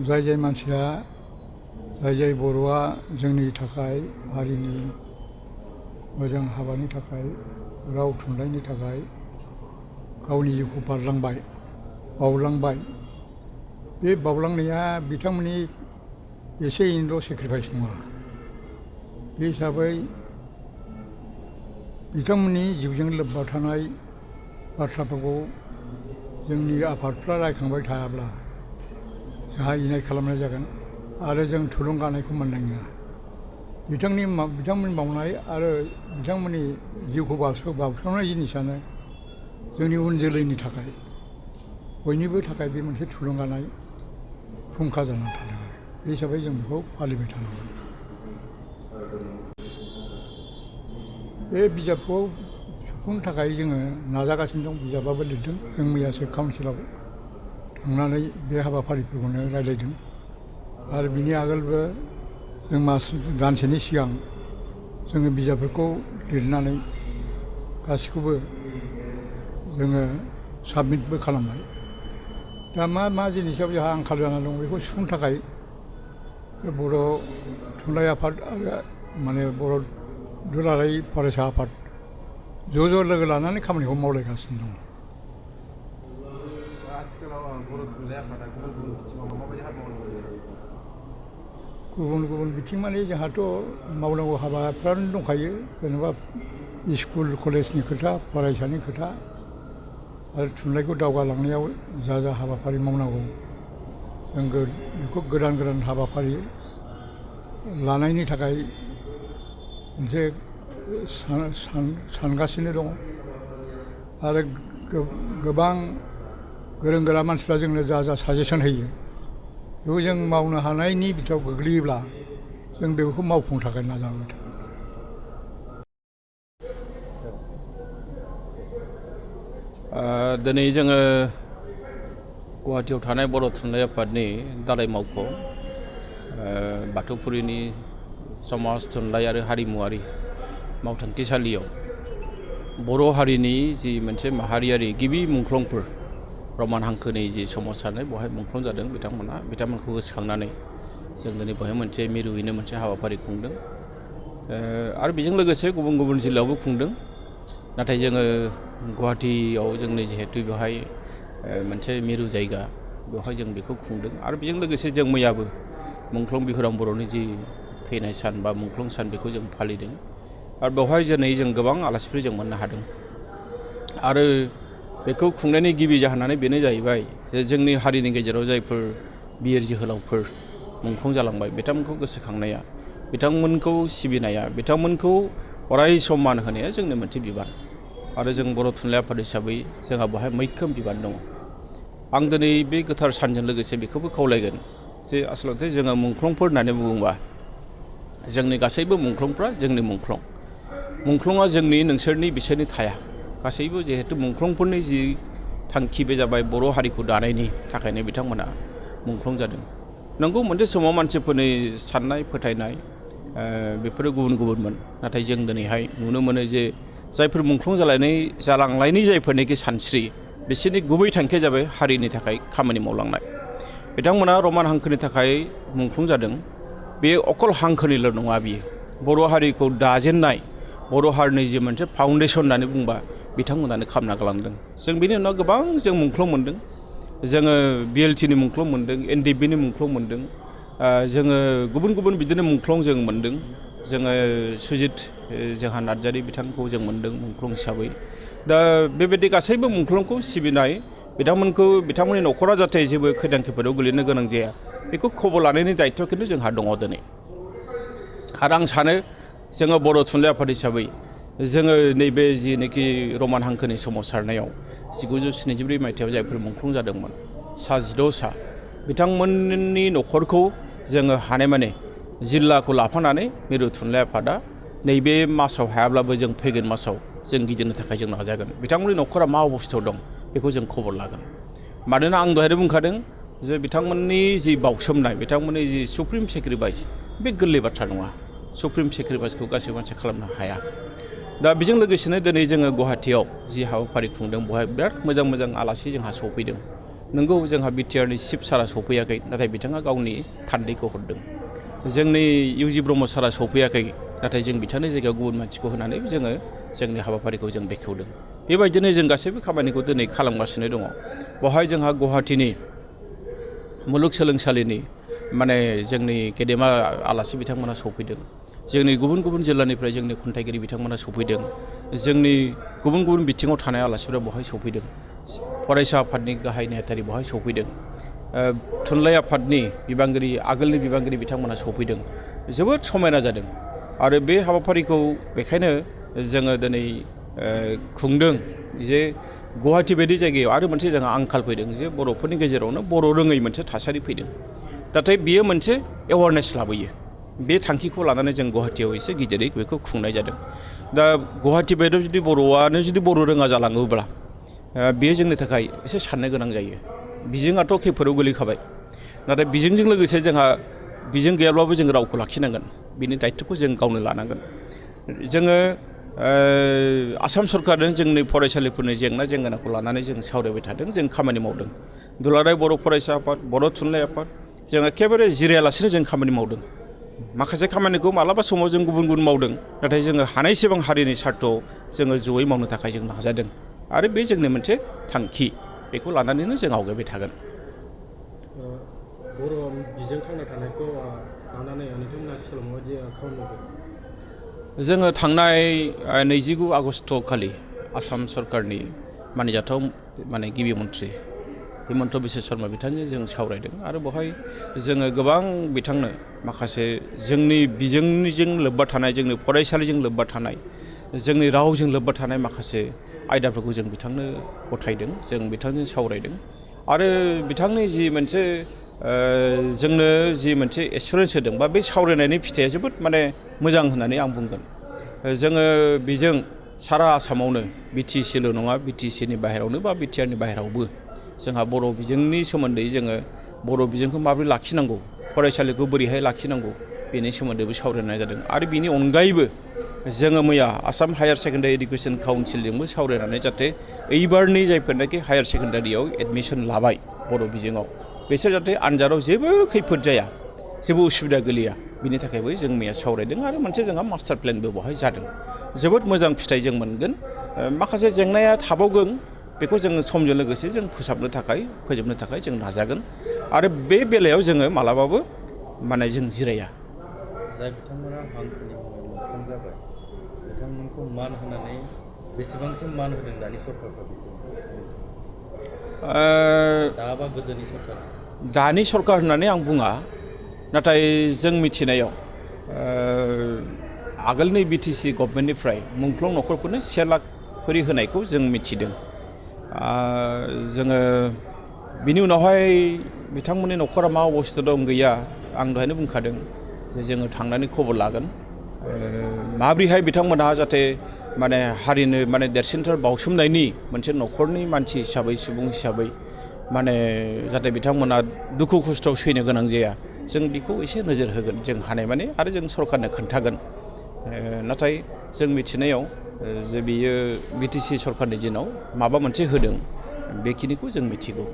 जाय जाय मानसिया जाय बर'आ जोंनि थाखाय हारिनि मोजां हाबानि थाखाय राव थुनलाइनि थाखाय गावनि जिउखौ बावलांबाय बे बावलांनाया बिथांमोननि एसे एनैल' सेक्रिफाइस नङा। बे हिसाबै बिथांमोननि जिउजों लोब्बा थानाय बाथ्राफोरखौ जोंनि आफादफ्रा रायखांबाय थायाब्ला जोंहा इनाय खालामनाय जागोन आरो जों थुलुंगानायखौ मोननाय नङा। बिथांमोननि मावनाय आरो बिथांमोननि जिउखौ बावसोमनाय जिनिसानो जोंनि उन जोलैनि थाखाय बयनिबो थाखाय बे मोनसे थुलुंगानाय फुंखा जानानै थादों आरो बे हिसाबै जों बेखौ फालिबाय थानांगोन। बे बिजाबखौ सुफुंनो थाखाय जोङो नाजागासिनो दं। बिजाबाबो लिरदों। जों मैयासो काउन्सिलाव थांनानै बे हाबाफारिफोरखौनो रायलायदों आरो बिनि आगोलबो जों दानसेनि सिगां जोङो बिजाबफोरखौ लिरनानै गासिखौबो जोङो साबमिटबो खालामबाय। दा मा जिनिसाव जोंहा आंखाल जाना दं बेखौ सुफुंनो थाखाय बर' थुनलाइ आफाद आरो बर' दुलाराय फरायसा आफाद ज' लोगो लानानै खामानिखौ मावलायगासिनो दङ। आथिखालाव बर' थुनलाइ आफादा गुबुन बिथिङाव माबायदि हाबा मावनो? गुबुन बिथिं माने जोंहाथ' मावनांगौ हाबाफ्रानो दंखायो। जेनेबा स्कुल कलेजनि खोथा, फरायसानि खोथा आरो थुनलाइखौ दावगालांनायाव जा हाबाफारि मावनांगौ जों बेखौ गोदान हाबाफारि लानायनि थाखाय मोनसे सानगासिनो दङ आरो गोबां गोरों मानसिफ्रा जोंनो जा साजेसन होयो बेखौ जों मावनो हानायनि बिथोराव गोग्लैयोब्ला जों बेखौ मावफुंनो थाखाय नाजाबाय थागोन। दिनै जोङो गुवाहाटियाव थानाय बर' थुनलाइ आफादनि दालाइ मावख' बाथौफुरिनि समाज थुनलाइ आरो हारिमुवारि मावथांखिसालियाव बर' हारिनि जि मोनसे माहारियारि गिबि मुंख्लंफोर रमान हांखोनि जि सोमावसारनाय बेवहाय मुंख्लं जादों बिथांमोनखौ गोसोखांनानै जों दिनै बेवहाय मोनसे मिरुयैनो मोनसे हाबाफारि खुंदों आरो बेजों लोगोसे गुबुन जिल्लायावबो खुंदों। नाथाय जोङो गुवाहाटियाव जोंनि जिहेतु बेवहाय मोनसे मिरु जायगा बेवहाय जों बेखौ खुंदों आरो बेजों लोगोसे जों मैयाबो मुंख्लं बिहुराम बर'नि जि थैनाय सान बा मुंख्लं सान बेखौ जों फालिदों आरो बेवहाय दिनै जों गोबां आलासिफोर जों मोननो हादों आरो बेखौ खुंनायनि गिबि जाहोनानो बेनो जाहैबाय जे जोंनि हारिनि गेजेराव जायफोर बिर जोहोलावफोर मुंख्लं जालांबाय बिथांमोनखौ गोसोखांनाया, बिथांमोनखौ सिबिनाया, बिथांमोनखौ अराय सम मान होनाया जोंनि मोनसे बिबान आरो जों बर' थुनलाइ आफाद हिसाबै जोंहा बेवहाय मैखोम बिबान दङ। आं दिनै बे गोथार सानजों लोगोसे बेखौबो खावलायगोन जे आसलथे जोङो मुंख्लंफोर होननानै बुङोबा जोंनि गासैबो मुंख्लंफ्रा जोंनि मुंख्लङा जोंनि नोंसोरनि बिसोरनि थाया। गासैबो जिहेतु मुंख्लंफोरनि जि थांखि बे जाबाय बर' हारिखौ दानायनि थाखायनो बिथांमोना मुंख्लं जादों। नंगौ मोनसे समाव मानसिफोरनि साननाय फोथायनाय बेफोरो गुबुनमोन। नाथाय जों दिनैहाय नुनो मोनो जे जायफोर मुंख्लं जालांनायनि जायफोरनिखि सानस्रि बिसोरनि गुबै थांखिया जाबाय हारिनि थाखाय खामानि मावलांनाय। बिथांमोना रमान हांखोनि थाखाय मुंख्लं जादों। बे अकल हांखोनिल' नङा, बियो बर' हारिखौ दाजेननाय बर' हारिनि जि मोनसे फाउन्डेसन होननानै बुंबा बिथांमोनानो खालामना गालांदों। जों बेनि उनाव गोबां जों मुंख्लं मोन्दों। जोङो BLTनि मुंख्लं मोन्दों, NDBनि मुंख्लं मोन्दों, जोङो गुबुन बिदिनो मुंख्लं जों मोन्दों। जोङो सुजित जोंहा नार्जारि बिथांखौ जों मोन्दों मुंख्लं हिसाबै। दा बेबायदि गासैबो मुंख्लंखौ सिबिनाय, बिथांमोननि न'खरा जाहाथे जेबो खैदां खैफोदाव गोलैनो गोनां जाया बेखौ खबर लानायनि दायित्व खिन्थु जोंहा दङ दिनै। आरो आं सानो जोङो बर' थुनलाइ आफाद हिसाबै जोङो नैबे जिनोखि रमान हांखोनि सोमावसारनायाव 1974 मायथाइयाव जायफोर मुंख्लं जादोंमोन 16 बिथांमोननि न'खरखौ जोङो हानायमानि जिल्लाखौ लाफानानै मिरु थुनलाइ आफादा नैबे मासाव हायाब्लाबो जों फैगोन मासाव जों गिदिंनो थाखाय जों नाजागोन। बिथांमोननि न'खरा मा अबस्थायाव दं बेखौ जों खबर लागोन। मानोना आं दहायनो बुंखादों जे बिथांमोननि जि बावसोमनाय, बिथांमोननि जि सुप्रिम सेक्रिफाइस बे गोरलै बाथ्रा नङा। सुप्रिम सेक्रिफाइसखौ गासैबो मानसिया खालामनो हाया। दा बेजों लोगोसेनो दिनै जोङो गुवाहाटियाव जि हाबाफारि खुंदों बेवहाय बिराद मोजां आलासि जोंहा सफैदों। नंगौ जोंहा बिटिआरनि चिफ सारा सफैयाखै नाथाय बिथाङा गावनि थान्दैखौ हरदों जोंनि इउजि ब्रह्म सारा सफैयाखै नाथाय जों बिथांनि जायगायाव गुबुन मानसिखौ होनानै जोङो जोंनि हाबाफारिखौ जों बेखेवदों बेबायदिनो जों गासैबो खामानिखौ दिनै खालामगासिनो दङ बेवहाय जोंहा गुवाहाटीनि मुलुगसोलोंसालिनि माने जोंनि गेदेमा आलासि बिथांमोना सफैदों जोंनि गुबुन गुबुन जिल्लानिफ्राय जोंनि खन्थाइगिरि बिथांमोना सफैदों जोंनि गुबुन गुबुन बिथिङाव थानाय आलासिफोरा बेवहाय सफैदों फरायसा आफादनि गाहाय नेहाथारि बेवहाय सफैदों थुनलाइ आफादनि बिबानगिरि आगोलनि बिबानगिरि बिथांमोना सफैदों जोबोद समायना जादों आरो बे हाबाफारिखौ बेखायनो जोङो दिनै खुंदों जे गुवाहाटी बायदि जायगायाव आरो मोनसे जोंहा आंखाल फैदों जे बर'फोरनि गेजेरावनो बर' रोङै मोनसे थासारि फैदों नाथाय बियो मोनसे एवारनेस लाबोयो बे थांखिखौ लानानै जों गुवाहाटीयाव एसे गिदिरै बेखौ खुंनाय जादों दा गुवाहाटी बायदियाव जुदि बर'आनो जुदि बर' रोङा जालाङोब्ला बेयो जोंनि थाखाय एसे साननो गोनां जायो बिजोंआथ' खैफोदाव गोलैखाबाय नाथाय बिजोंजों लोगोसे जोंहा बिजों गैयाब्लाबो जों रावखौ लाखिनांगोन बिनि दायित्वखौ जों गावनो लानांगोन जोङो आसाम सरकारजों जोंनि फरायसालिफोरनि जेंना जेंगोनाखौ लानानै जों सावरायबाय थादों जों खामानि मावदों दुलाराय बर' फरायसा आफाद बर' थुनलाइ आफाद जों एखेबारे जिरायालासेनो जों खामानि मावदों माखासे खामानिखौ मालाबा समाव जों गुबुन गुबुन मावदों नाथाय जोङो हानायसेबां हारिनि सार्थआव जोङो जयै मावनो थाखाय जों नाजादों आरो बे जोंनि मोनसे थांखि बेखौ लानानैनो जों आवगायबाय थागोन बर' बिजों थांना थानायखौ लानानै नोंथांमोना आथिखालाव माबायदि खामानि मावदों जोङो थांनाय 29 आगस्ट खालि आसाम सरकारनि मानिजाथाव माने गिबि मन्थ्रि हिमन्त बिश्व शर्मा बिथांजों जों सावरायदों आरो बेवहाय जोङो गोबां बिथांनो माखासे जोंनि बिजोंजों लोब्बा थानाय जोंनि फरायसालिजों लोब्बा थानाय जोंनि रावजों लोब्बा थानाय माखासे आयदाफोरखौ जों बिथांनो गथायदों जों बिथांजों सावरायदों आरो बिथांनि जि मोनसे जोंनो जि मोनसे एसुरेन्स होदों बा बे सावरायनायनि फिथाइया जोबोद माने मोजां होननानै आं बुंगोन जोङो बेजों सारा आसामावनो बिटिसिल' नङा बिटिसिनि बाहेरावनो बा बिटिआरनि बाहेरावबो जोंहा बर' बिजोंनि सोमोन्दै जोङो बर' बिजोंखौ माबोरै लाखिनांगौ फरायसालिखौ बोरैहाय लाखिनांगौ बेनि सोमोन्दैबो सावरायनाय जादों आरो बिनि अनगायैबो जोङो मैया आसाम हायार सेकेन्डारि इडुकेसन काउन्सिलजोंबो सावरायनानै जाहाथे एइबारनि जायफोरनाखि हायार सेकेन्डारियाव एडमिसन लाबाय बर' बिजोङाव बिसोर जाहाथे आनजादाव जेबो खैफोद जाया जेबो उसुबिदा गोलैया बिनि थाखायबो जों मैया सावरायदों आरो मोनसे जोंहा मास्टार प्लेनबो बेवहाय जादों जोबोद मोजां फिथाइ जों मोनगोन माखासे जेंनाया थाबावगोन बेखौ जोङो समजों लोगोसे जों फोजोबनो थाखाय जों नाजागोन आरो बे बेलायाव जोङो मालाबाबो माने जों जिराया जाय बिथांमोना हांखोनि मुंख्लं जाबाय बिथांमोनखौ मान होनानै बेसेबांसिम मान होदों दानि सरकारफ्रा दाबा गोदोनि सरकार दानि सरकार होननानै आं बुङा नाथाय जों मिथिनायाव आगोलनि बिटिसि गभर्नमेन्टनिफ्राय मुंख्लं न'खरफोरनो 1 लाख खरि होनायखौ जों मिथिदों जोङो बिनि उनावहाय बिथांमोननि न'खरा मा अबस्था दं गैया आं दहायनो बुंखादों जे जोङो थांनानै खबर लागोन माब्रैहाय बिथांमोनहा जाहाथे माने हारिनो माने देरसिनथार बावसोमनायनि मोनसे न'खरनि मानसि हिसाबै सुबुं हिसाबै माने जाहाथे बिथांमोना दुखु खस्थ' सैनो गोनां जाया जों बेखौ एसे नोजोर होगोन जों हानायमानि आरो जों सरकारनो खोन्थागोन नाथाय जों मिथिनायाव जे बियो बिटिसि सरकारनि दिनाव माबा मोनसे होदों बेखिनिखौ जों मिथिगौ